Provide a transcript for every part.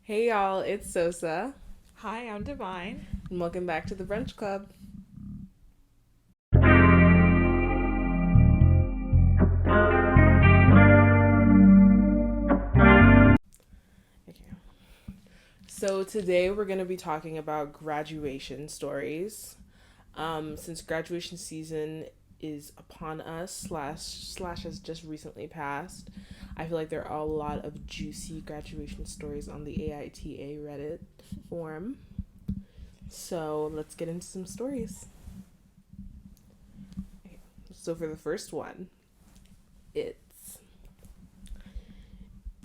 Hey y'all, it's Sosa, Hi, I'm Divine. and welcome back to the Brunch Club. Okay. So today we're going to be talking about graduation stories. Since graduation season is upon us, slash has just recently passed, I feel like there are a lot of juicy graduation stories on the AITA Reddit forum. So let's get into some stories. Okay. So for the first one, it's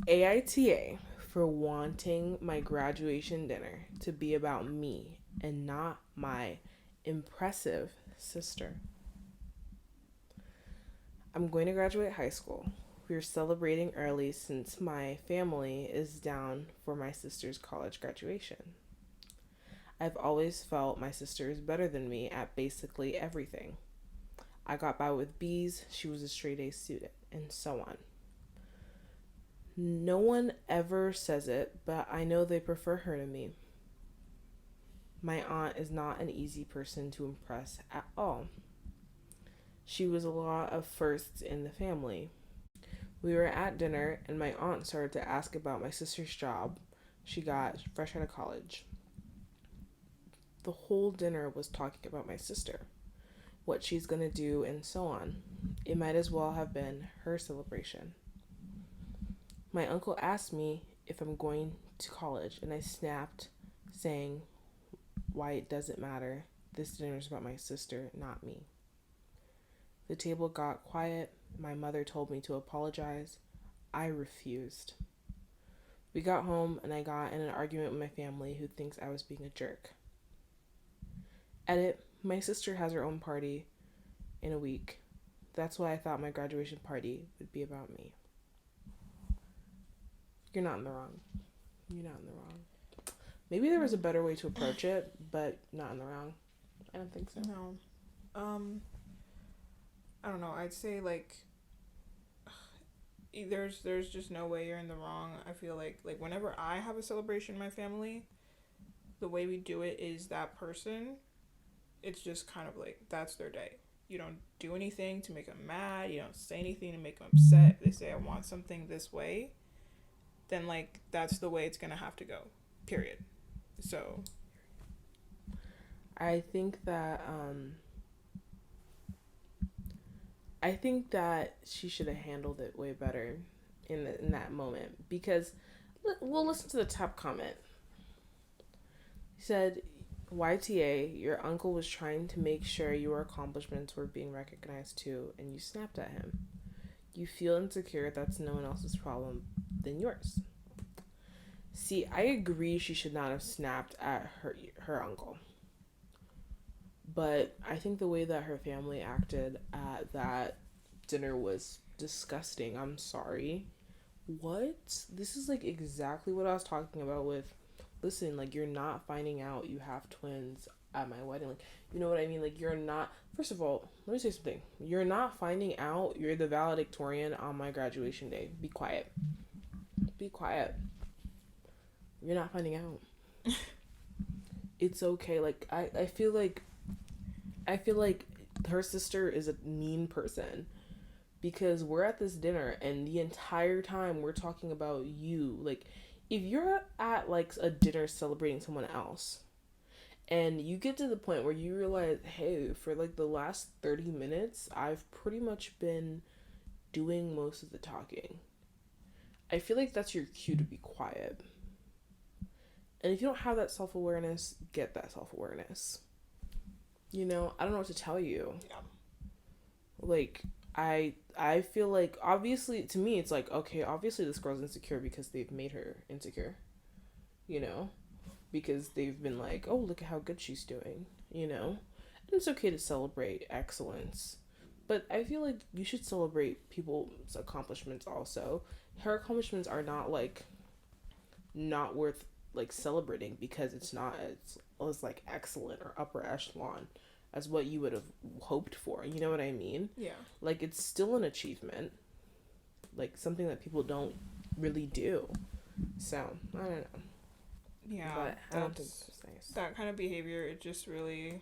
AITA for wanting my graduation dinner to be about me and not my impressive sister. I'm going to graduate high school. We're celebrating early since my family is down for my sister's college graduation. I've always felt my sister is better than me at basically everything. I got by with B's, she was a straight A student, and so on. No one ever says it, but I know they prefer her to me. My aunt is not an easy person to impress at all. She was a lot of firsts in the family. We were at dinner, and my aunt started to ask about my sister's job she got fresh out of college. The whole dinner was talking about my sister, what she's gonna do, and so on. It might as well have been her celebration. My uncle asked me if I'm going to college, and I snapped, saying, "Why, it doesn't matter. This dinner's about my sister, not me." The table got quiet. My mother told me to apologize. I refused. We got home and I got in an argument with my family who thinks I was being a jerk. Edit, my sister has her own party in a week. That's why I thought my graduation party would be about me. You're not in the wrong. You're not in the wrong. Maybe there was a better way to approach it, but not in the wrong. I don't think so. No. Um, I don't know. I'd say there's just no way you're in the wrong. I feel like whenever I have a celebration in my family, the way we do it is that person, it's just kind of like that's their day. You don't do anything to make them mad. You don't say anything to make them upset. If they say I want something this way, then like that's the way it's gonna have to go. Period. So I think that I think that she should have handled it way better in that moment because we'll listen to the top comment. He said, "YTA, your uncle was trying to make sure your accomplishments were being recognized too, and you snapped at him. You feel insecure. That's no one else's problem than yours." See, I agree she should not have snapped at her uncle. But I think the way that her family acted at that dinner was disgusting. I'm sorry. What? This is like exactly what I was talking about with, listen, like you're not finding out you have twins at my wedding. Like, you know what I mean? Like you're not, first of all, let me say something. You're not finding out you're the valedictorian on my graduation day. Be quiet. Be quiet. You're not finding out. It's okay. Like I feel like her sister is a mean person because we're at this dinner and the entire time we're talking about you. Like, if you're at like a dinner celebrating someone else and you get to the point where you realize, hey, for like the last 30 minutes, I've pretty much been doing most of the talking. I feel like that's your cue to be quiet. And if you don't have that self awareness, get that self awareness. I don't know what to tell you. yeah, Like, I feel like obviously to me it's like, okay, obviously this girl's insecure because they've made her insecure, you know? Because they've been like, "Oh, look at how good she's doing." And it's okay to celebrate excellence. But I feel like you should celebrate people's accomplishments also. Her accomplishments are not like not worth like celebrating because it's not as like excellent or upper echelon as what you would have hoped for. You know what I mean? yeah. Like it's still an achievement, like something that people don't really do. So I don't know. Yeah, but I don't think that's nice. that kind of behavior, it just really,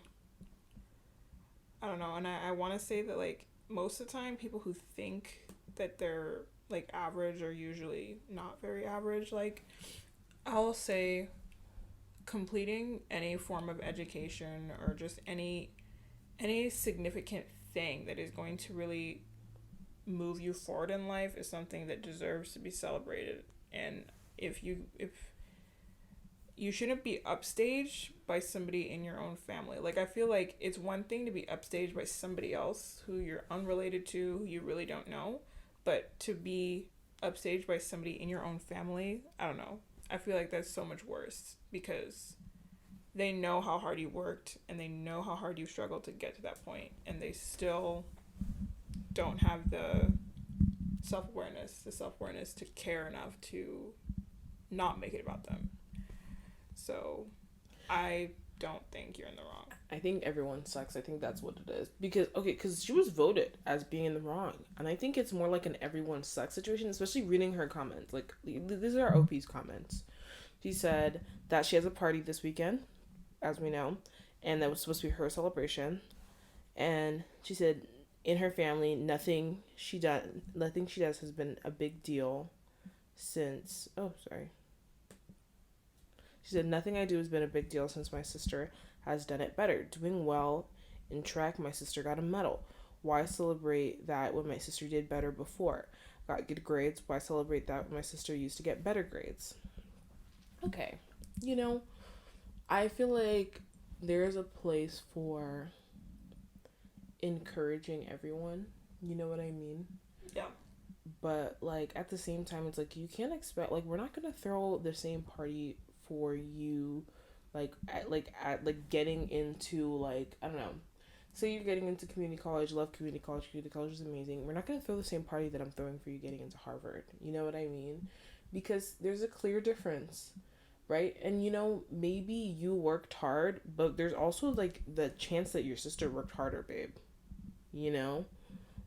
I don't know. And I want to say that, like, most of the time, people who think that they're, like, average are usually not very average. Like, I'll say completing any form of education or just any significant thing that is going to really move you forward in life is something that deserves to be celebrated. And if you shouldn't be upstaged by somebody in your own family. Like, I feel like it's one thing to be upstaged by somebody else who you're unrelated to, who you really don't know, but to be upstaged by somebody in your own family, I don't know. I feel like that's so much worse because they know how hard you worked and they know how hard you struggled to get to that point, and they still don't have the self-awareness to care enough to not make it about them. So I don't think you're in the wrong. I think everyone sucks. I think that's what it is. Because she was voted as being in the wrong. And I think it's more like an everyone sucks situation, especially reading her comments. Like, these are OP's comments. She said that she has a party this weekend, as we know, and that was supposed to be her celebration. And she said in her family, nothing she does has been a big deal since. Oh, sorry. She said, nothing I do has been a big deal since my sister has done it better. Doing well in track, my sister got a medal. Why celebrate that when my sister did better before? Got good grades. Why celebrate that when my sister used to get better grades? Okay. You know, I feel like there's a place for encouraging everyone. You know what I mean? Yeah. But, like, at the same time, it's like, you can't expect, like, we're not going to throw the same party for you, at getting into, like, I don't know, say you're getting into community college, love community college is amazing. We're not going to throw the same party that I'm throwing for you getting into Harvard. You know what I mean? Because there's a clear difference, right? And, you know, maybe you worked hard, but there's also, like, the chance that your sister worked harder, babe. You know?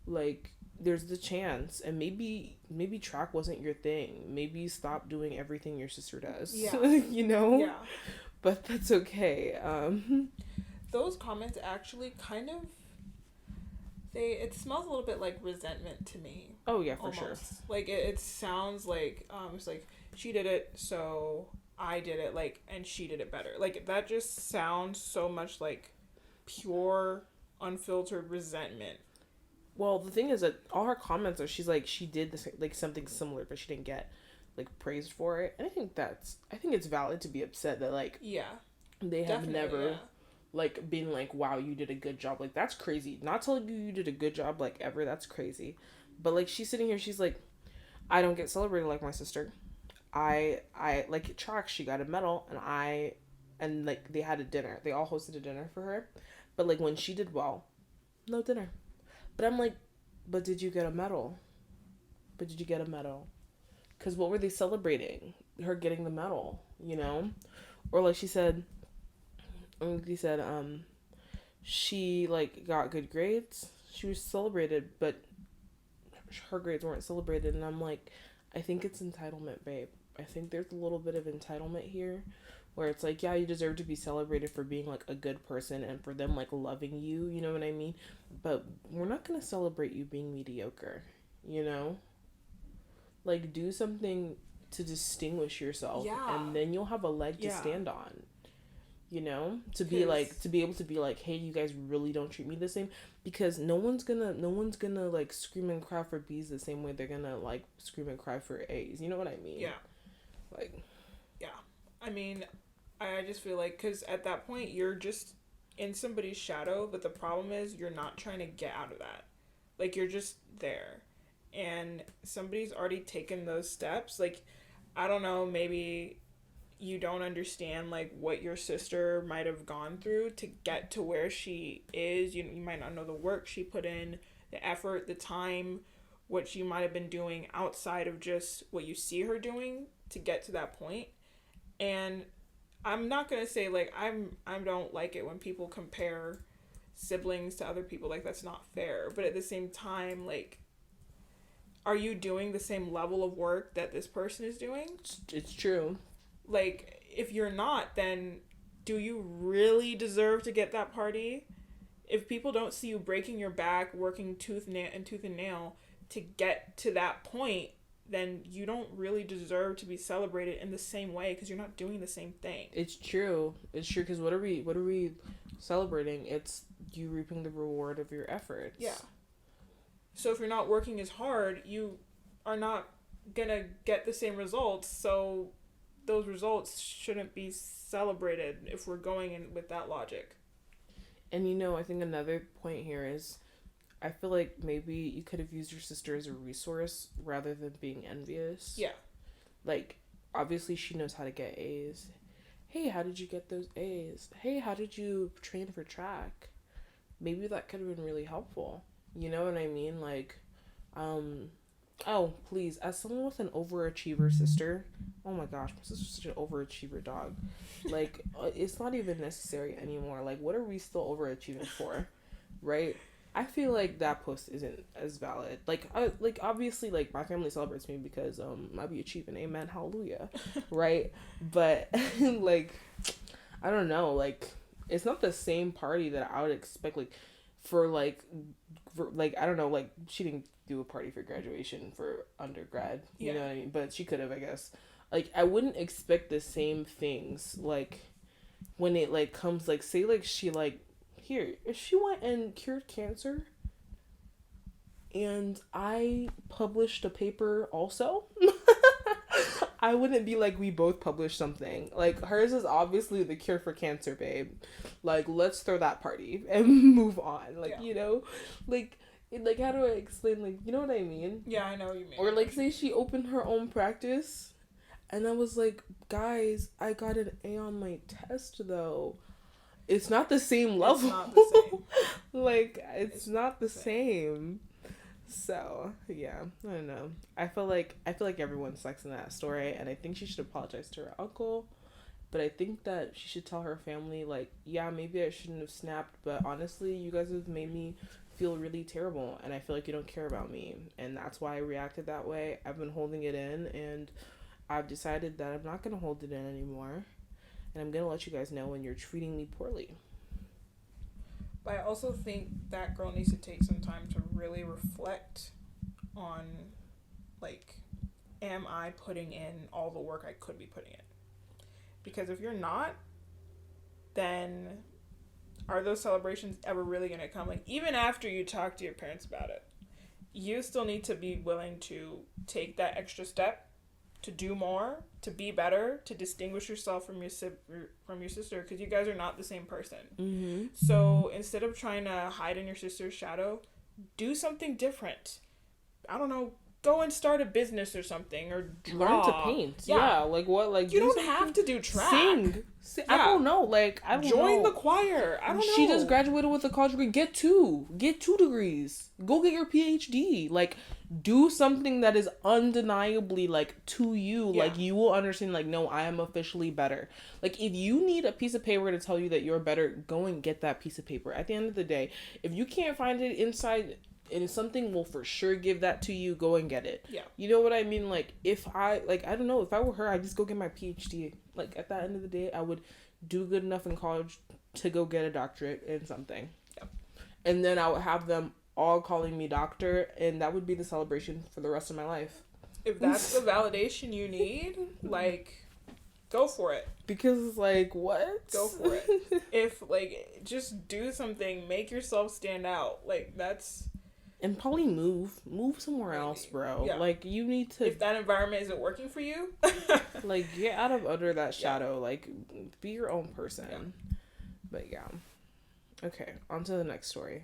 Like, there's the chance, and maybe track wasn't your thing. Maybe you stop doing everything your sister does. Yeah. You know? Yeah. But that's okay. Those comments actually kind of, it smells a little bit like resentment to me. Oh yeah, for almost. sure. Like it sounds like it's like she did it, so I did it, like, and she did it better. Like, that just sounds so much like pure, unfiltered resentment. Well, the thing is that all her comments are she's like she did this, like, something similar, but she didn't get, like, praised for it. And I think it's valid to be upset that, like, Yeah. they have never Yeah. like been like, wow, you did a good job. Like, that's crazy. Not telling you did a good job, like, ever. That's crazy. But, like, she's sitting here, she's like, I don't get celebrated like my sister. I like track, she got a medal, and like they had a dinner. They all hosted a dinner for her. But, like, when she did well, no dinner. But I'm like, but did you get a medal? But did you get a medal? Because what were they celebrating? Her getting the medal, you know? Or, like, he said, she, like, got good grades. She was celebrated, but her grades weren't celebrated. And I'm like, I think it's entitlement, babe. I think there's a little bit of entitlement here where it's like, yeah, you deserve to be celebrated for being, like, a good person and for them, like, loving you, you know what I mean? But we're not going to celebrate you being mediocre, you know? Like, do something to distinguish yourself, Yeah. and then you'll have a leg to stand on, you know? To be able to be like, hey, you guys really don't treat me the same, because no one's gonna like scream and cry for B's the same way they're gonna, like, scream and cry for A's, you know what I mean? Yeah. Like, yeah. I mean, I just feel like, because at that point you're just in somebody's shadow, but the problem is you're not trying to get out of that. Like, you're just there, and somebody's already taken those steps. Like, I don't know, maybe you don't understand, like, what your sister might have gone through to get to where she is. You might not know the work she put in, the effort, the time, what she might have been doing outside of just what you see her doing to get to that point. And I'm not gonna say, like, I don't like it when people compare siblings to other people. Like, that's not fair. But at the same time, like, are you doing the same level of work that this person is doing? it's true. Like, if you're not, then do you really deserve to get that party? If people don't see you breaking your back, working tooth and nail to get to that point, then you don't really deserve to be celebrated in the same way because you're not doing the same thing. It's true. It's true, because what are we celebrating? It's you reaping the reward of your efforts. Yeah. So if you're not working as hard, you are not gonna get the same results. So those results shouldn't be celebrated if we're going in with that logic. And I think another point here is, I feel like maybe you could have used your sister as a resource rather than being envious. Yeah. Like, obviously she knows how to get A's. Hey, how did you get those A's? Hey, how did you train for track? Maybe that could have been really helpful. You know what I mean? Like, oh, please, as someone with an overachiever sister, oh my gosh, my sister's such an overachiever dog. Like, it's not even necessary anymore. Like, what are we still overachieving for? Right? I feel like that post isn't as valid. Like, obviously, like, my family celebrates me because, I be achieving, amen, hallelujah. Right? But, like, I don't know, like, it's not the same party that I would expect, like, for, I don't know, like, she didn't do a party for graduation for undergrad, you know what I mean? But she could have, I guess. Like, I wouldn't expect the same things, like, when it, like, comes, like, say, like, she, like, here, if she went and cured cancer, and I published a paper also, I wouldn't be like, we both published something. Like, hers is obviously the cure for cancer, babe. Like, let's throw that party and move on. Like, like, how do I explain, like, you know what I mean? Yeah, I know what you mean. Or, like, say she opened her own practice, and I was like, guys, I got an A on my test, though. It's not the same level. It's not the same. Like, it's not the same. So, yeah, I don't know. I feel like everyone sucks in that story, and I think she should apologize to her uncle. But I think that she should tell her family, like, yeah, maybe I shouldn't have snapped, but honestly, you guys have made me feel really terrible, and I feel like you don't care about me, and that's why I reacted that way. I've been holding it in, and I've decided that I'm not going to hold it in anymore, and I'm going to let you guys know when you're treating me poorly. But I also think that girl needs to take some time to really reflect on, like, am I putting in all the work I could be putting in? Because if you're not, then are those celebrations ever really going to come? Like, even after you talk to your parents about it, you still need to be willing to take that extra step to do more, to be better, to distinguish yourself from your sister, because you guys are not the same person. Mm-hmm. So instead of trying to hide in your sister's shadow, do something different. I don't know, go and start a business or something, or draw. Learn to paint. Yeah, like what? Like, you don't have to do track. Sing. Yeah. I don't know. Like, I don't know. Join the choir. I don't know. She just graduated with a college degree. Get two degrees. Go get your PhD. Like, do something that is undeniably, like, to you. Yeah. Like, you will understand, like, no, I am officially better. Like, if you need a piece of paper to tell you that you're better, go and get that piece of paper. At the end of the day, if you can't find it inside, and something will for sure give that to you, go and get it. Yeah. You know what I mean? Like, I don't know, if I were her, I'd just go get my PhD. Like, at the end of the day, I would do good enough in college to go get a doctorate in something. Yeah. And then I would have them all calling me doctor, and that would be the celebration for the rest of my life. If that's the validation you need, like, go for it. Because, like, what? Go for it. If, like, just do something, make yourself stand out. Like, that's... And probably move somewhere else, bro. Yeah. Like, you need to... If that environment isn't working for you... like, get out of under that shadow. Yeah. Like, be your own person. Yeah. But, yeah. Okay, on to the next story.